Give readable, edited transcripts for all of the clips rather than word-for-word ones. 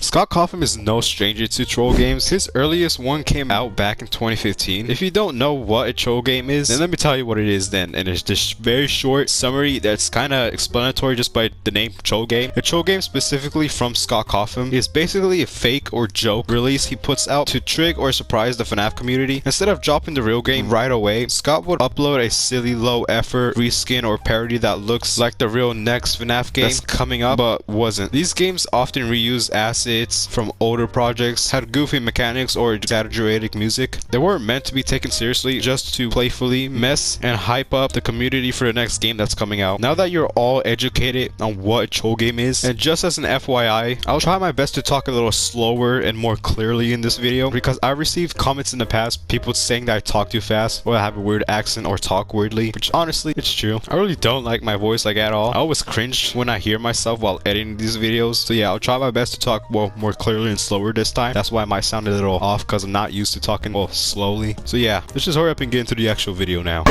Scott Cawthon is no stranger to troll games. His earliest one came out back in 2015. If you don't know what a troll game is, then let me tell you what it is then. And it's this very short summary that's kind of explanatory just by the name troll game. A troll game specifically from Scott Cawthon is basically a fake or joke release he puts out to trick or surprise the FNAF community. Instead of dropping the real game right away, Scott would upload a silly low effort reskin or parody that looks like the real next FNAF game that's coming up but wasn't. These games often reuse assets from older projects, had goofy mechanics or exaggerated music. They weren't meant to be taken seriously, just to playfully mess and hype up the community for the next game that's coming out. Now that you're all educated on what a troll game is, and just as an FYI, I'll try my best to talk a little slower and more clearly in this video because I received comments in the past, people saying that I talk too fast or I have a weird accent or talk weirdly, which honestly, it's true. I really don't like my voice like at all. I always cringe when I hear myself while editing these videos. So yeah, I'll try my best to talk more clearly and slower this time. That's why I might sound a little off because I'm not used to talking slowly. So yeah, let's just hurry up and get into the actual video now.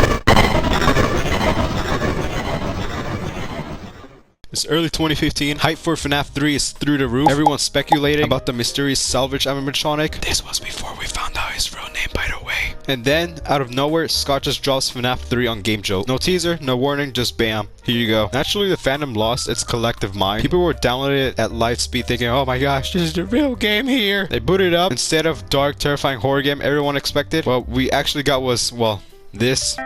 It's early 2015, hype for FNAF 3 is through the roof. Everyone's speculating about the mysterious salvage animatronic. This was before we found out his real name, by the way. And then, out of nowhere, Scott just drops FNAF 3 on Game Jolt. No teaser, no warning, just bam. Here you go. Naturally, the fandom lost its collective mind. People were downloading it at light speed thinking, oh my gosh, this is the real game here. They booted up. Instead of dark, terrifying horror game everyone expected, what we actually got was, well, this.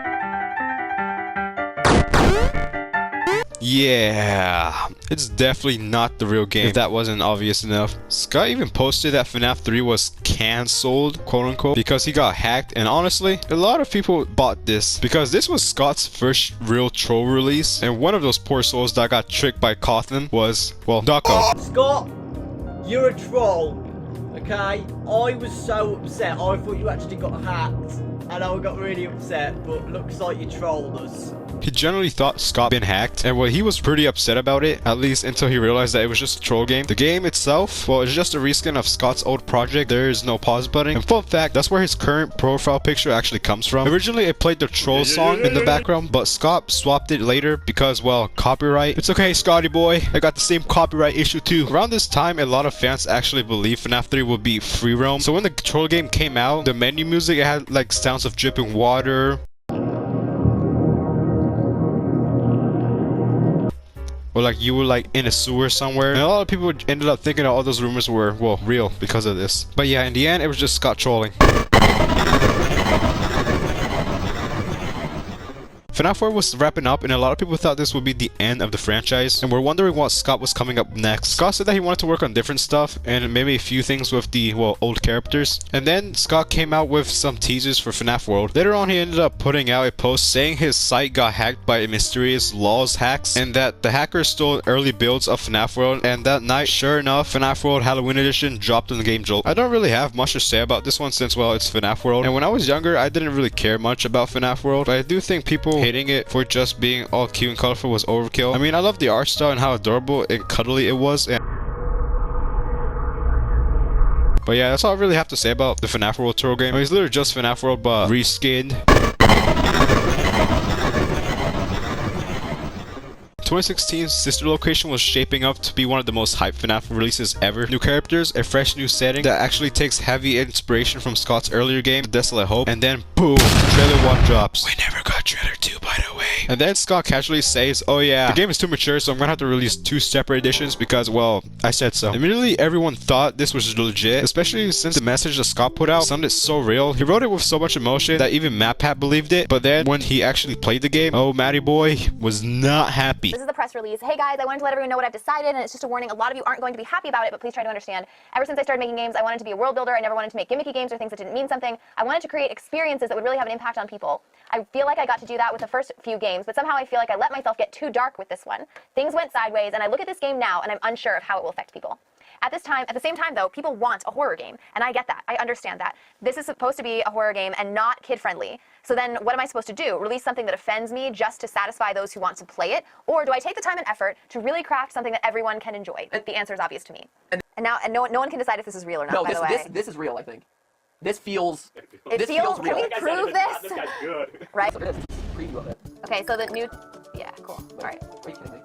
Yeah, it's definitely not the real game, if that wasn't obvious enough. Scott even posted that FNAF 3 was cancelled, quote unquote, because he got hacked, and honestly, a lot of people bought this because this was Scott's first real troll release, and one of those poor souls that got tricked by Cawthon was, well, Ducko. Scott, you're a troll, okay? I was so upset, I thought you actually got hacked, and I got really upset, but looks like you trolled us. He generally thought Scott been hacked, and well, he was pretty upset about it, at least until he realized that it was just a troll game. The game itself, well, it's just a reskin of Scott's old project. There is no pause button. And fun fact, that's where his current profile picture actually comes from. Originally, it played the troll song in the background, but Scott swapped it later because, well, copyright. It's okay, Scotty boy. I got the same copyright issue too. Around this time, a lot of fans actually believed FNAF 3 would be free roam. So when the troll game came out, the menu music, it had like sounds of dripping water, or like you were like in a sewer somewhere, and a lot of people ended up thinking that all those rumors were, well, real because of this. But yeah, in the end, it was just Scott trolling. FNAF 4 was wrapping up, and a lot of people thought this would be the end of the franchise, and were wondering what Scott was coming up next. Scott said that he wanted to work on different stuff, and maybe a few things with the, well, old characters. And then Scott came out with some teasers for FNAF World. Later on, he ended up putting out a post saying his site got hacked by a mysterious Laws hacks, and that the hackers stole early builds of FNAF World. And that night, sure enough, FNAF World Halloween Edition dropped on the Game Jolt. I don't really have much to say about this one since, well, it's FNAF World. And when I was younger, I didn't really care much about FNAF World, but I do think people hating it for just being all cute and colorful was overkill. I mean, I love the art style and how adorable and cuddly it was. But yeah, that's all I really have to say about the FNAF World troll game. I mean, it's literally just FNAF World, but reskinned. 2016's sister location was shaping up to be one of the most hyped FNAF releases ever. New characters, a fresh new setting that actually takes heavy inspiration from Scott's earlier game, Desolate Hope, and then boom, trailer 1 drops. We never got trailer 2, by the way. And then Scott casually says, oh yeah, the game is too mature, so I'm gonna have to release 2 separate editions because, well, I said so. Immediately, everyone thought this was legit, especially since the message that Scott put out sounded so real. He wrote it with so much emotion that even MatPat believed it, but then when he actually played the game, oh, Matty boy was not happy. This is the press release. Hey guys, I wanted to let everyone know what I've decided, and it's just a warning. A lot of you aren't going to be happy about it, but please try to understand. Ever since I started making games, I wanted to be a world builder. I never wanted to make gimmicky games or things that didn't mean something. I wanted to create experiences that would really have an impact on people. I feel like I got to do that with the first few games, but somehow I feel like I let myself get too dark with this one. Things went sideways, and I look at this game now, and I'm unsure of how it will affect people. At the same time though, people want a horror game, and I get that. I understand that. This is supposed to be a horror game and not kid-friendly. So then what am I supposed to do? Release something that offends me just to satisfy those who want to play it? Or do I take the time and effort to really craft something that everyone can enjoy? The answer is obvious to me. And no one can decide if this is real or not, by the way. This is real, I think. This feels... It feels real. Can we prove this? This guy's good. Right? Preview of it. Okay, so the new... Yeah, cool. All right. Are you kidding me?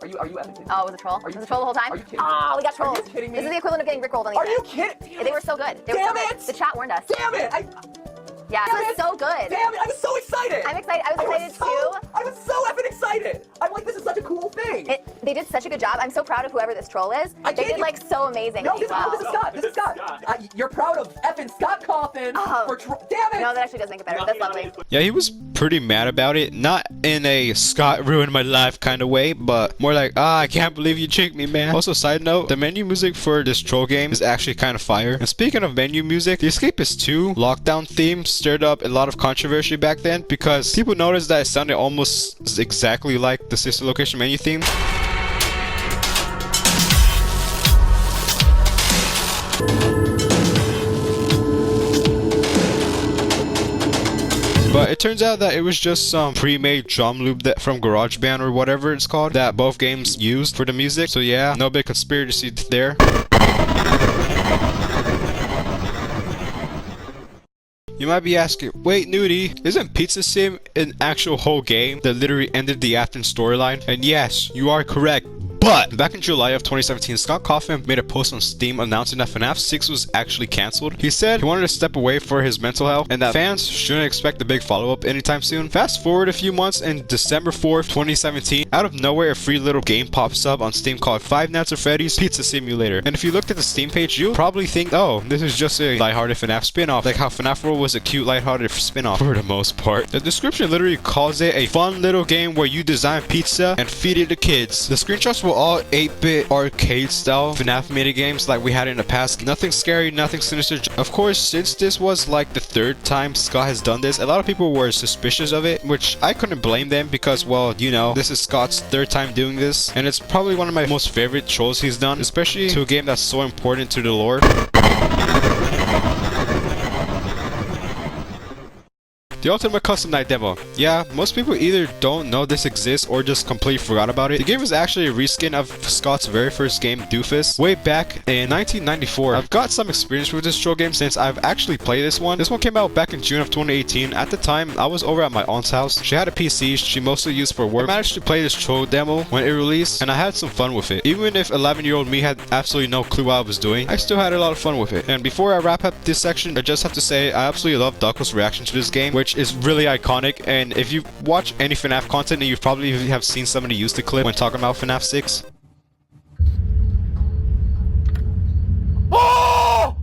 Are you effing? Oh, it was a troll? Are you Was it a troll the whole time? Are you kidding? Oh, we got trolled. Are you kidding me? This is the equivalent of getting rickrolled on the Are you internet. kidding? They were so good. They were Damn so it! good. The chat warned us. Damn it! Yeah, Damn it was it! so good. Damn it! I was so excited. I'm excited. I was excited too. I was so effing excited. I'm like, this is such a cool thing. They did such a good job. I'm so proud of whoever this troll is. They did like so amazing. No, as this is well. Scott. This is Scott. You're proud of effing Scott Coffin for damn it! No, that actually does make it better. That's lovely. Yeah, he was pretty mad about it. Not in a Scott ruined my life kind of way, but more like, I can't believe you tricked me, man. Also, side note, the menu music for this troll game is actually kind of fire. And speaking of menu music, the Escapist 2 lockdown theme stirred up a lot of controversy back then because people noticed that it sounded almost exactly like the sister location menu theme. But it turns out that it was just some pre-made drum loop that from GarageBand or whatever it's called that both games used for the music. So yeah, no big conspiracy there. You might be asking, wait, Nudie, isn't Pizza Sim an actual whole game that literally ended the Afton storyline? And yes, you are correct. But back in July of 2017, Scott Coffin made a post on Steam announcing that FNAF 6 was actually cancelled. He said he wanted to step away for his mental health and that fans shouldn't expect a big follow-up anytime soon. Fast forward a few months, and December 4th, 2017, out of nowhere a free little game pops up on Steam called Five Nights at Freddy's Pizza Simulator. And if you looked at the Steam page, you'll probably think, oh, this is just a lighthearted FNAF spin-off, like how FNAF World was a cute lighthearted spin-off for the most part. The description literally calls it a fun little game where you design pizza and feed it to kids. The screenshots were all 8-bit arcade style FNAF minigames like we had in the past. Nothing scary, nothing sinister. Of course, since this was like the third time Scott has done this, a lot of people were suspicious of it, which I couldn't blame them because, well, you know, this is Scott's third time doing this, and it's probably one of my most favorite trolls he's done, especially to a game that's so important to the lore. The Ultimate Custom Night demo. Yeah, most people either don't know this exists or just completely forgot about it. The game is actually a reskin of Scott's very first game, Doofus, way back in 1994. I've got some experience with this troll game since I've actually played this one. This one came out back in June of 2018. At the time, I was over at my aunt's house. She had a PC she mostly used for work. I managed to play this troll demo when it released, and I had some fun with it. Even if 11-year-old me had absolutely no clue what I was doing, I still had a lot of fun with it. And before I wrap up this section, I just have to say I absolutely love Ducko's reaction to this game, which is really iconic. And if you watch any FNAF content, you probably have seen somebody use the clip when talking about FNAF 6. I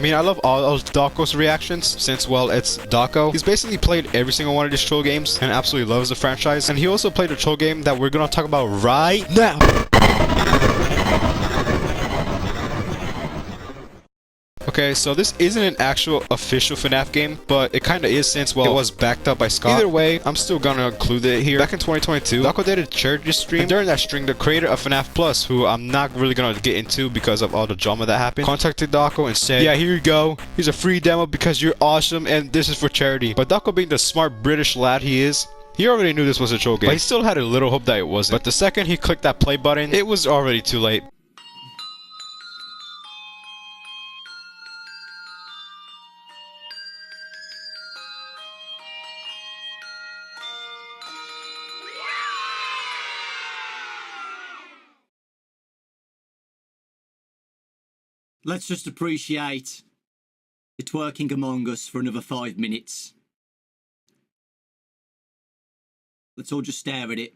mean, I love all of Daco's reactions since, well, it's Daco. He's basically played every single one of these troll games and absolutely loves the franchise. And he also played a troll game that we're gonna talk about right now. Okay, so this isn't an actual official FNAF game, but it kinda is since, well, it was backed up by Scott. Either way, I'm still gonna include it here. Back in 2022, Daco did a charity stream, and during that stream, the creator of FNAF Plus, who I'm not really gonna get into because of all the drama that happened, contacted Daco and said, yeah, here you go, here's a free demo because you're awesome and this is for charity. But Daco, being the smart British lad he is, he already knew this was a troll game, but he still had a little hope that it wasn't. But the second he clicked that play button, it was already too late. Let's just appreciate it working among us for another 5 minutes. Let's all just stare at it.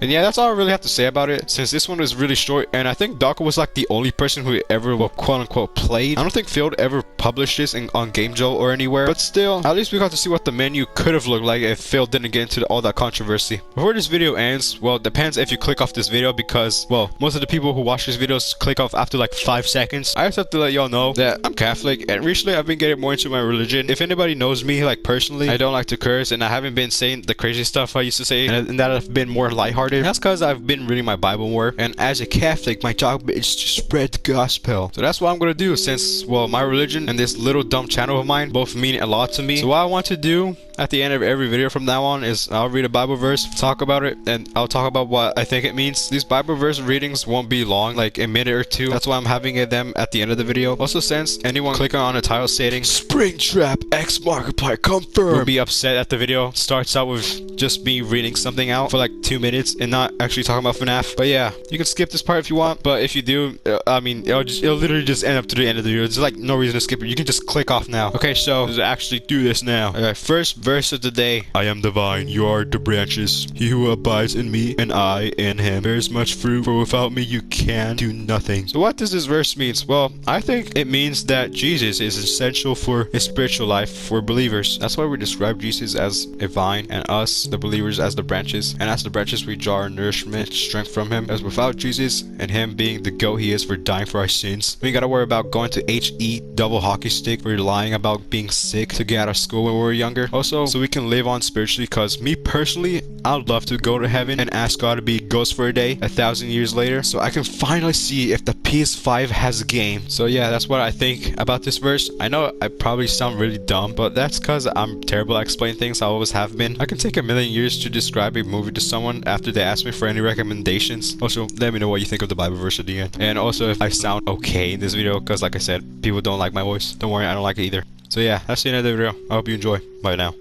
And yeah, that's all I really have to say about it, since this one was really short, and I think Daco was like the only person who ever, well, quote-unquote played. I don't think Field ever published this on GameJolt or anywhere, but still, at least we got to see what the menu could have looked like if Phil didn't get into all that controversy. Before this video ends, well, it depends if you click off this video because, well, most of the people who watch these videos click off after like 5 seconds. I just have to let y'all know that I'm Catholic, and recently I've been getting more into my religion. If anybody knows me, like personally, I don't like to curse, and I haven't been saying the crazy stuff I used to say, and that I've been more lighthearted. That's because I've been reading my Bible more, and as a Catholic, my job is to spread the gospel. So that's what I'm gonna do since, well, my religion and this little dumb channel of mine both mean a lot to me. So what I want to do at the end of every video from now on is I'll read a Bible verse, talk about it, and I'll talk about what I think it means. These Bible verse readings won't be long, like a minute or two. That's why I'm having them at the end of the video. Also, since anyone clicking on a title stating Springtrap X Markiplier confirmed will be upset at the video starts out with just me reading something out for like 2 minutes and not actually talking about FNAF. But yeah, you can skip this part if you want, but if you do, I mean, it'll literally just end up to the end of the video. There's like no reason to skip it. You can just click off now. Okay, so let's actually do this now. Alright, first verse of the day. I am the vine, you are the branches. He who abides in me and I in him bears much fruit, for without me you can do nothing. So what does this verse mean? Well, I think it means that Jesus is essential for a spiritual life for believers. That's why we describe Jesus as a vine and us, the believers, as the branches. And as the branches, we draw our nourishment, strength from him. As without Jesus and him being the goat he is for dying for our sins, we gotta worry about going to HE double hockey stick, relying about being sick to get out of school when we were younger. Also, so we can live on spiritually, because me personally, I'd love to go to heaven and ask God to be a ghost for a day 1,000 years later, so I can finally see if the PS5 has a game. So yeah, that's what I think about this verse. I know I probably sound really dumb, but that's because I'm terrible at explaining things. I always have been. I can take a million years to describe a movie to someone after they ask me for any recommendations. Also, let me know what you think of the Bible verse at the end. And also if I sound okay in this video, because like I said, people don't like my voice. Don't worry, I don't like it either. So yeah, that's the end of the video. I hope you enjoy. Bye now.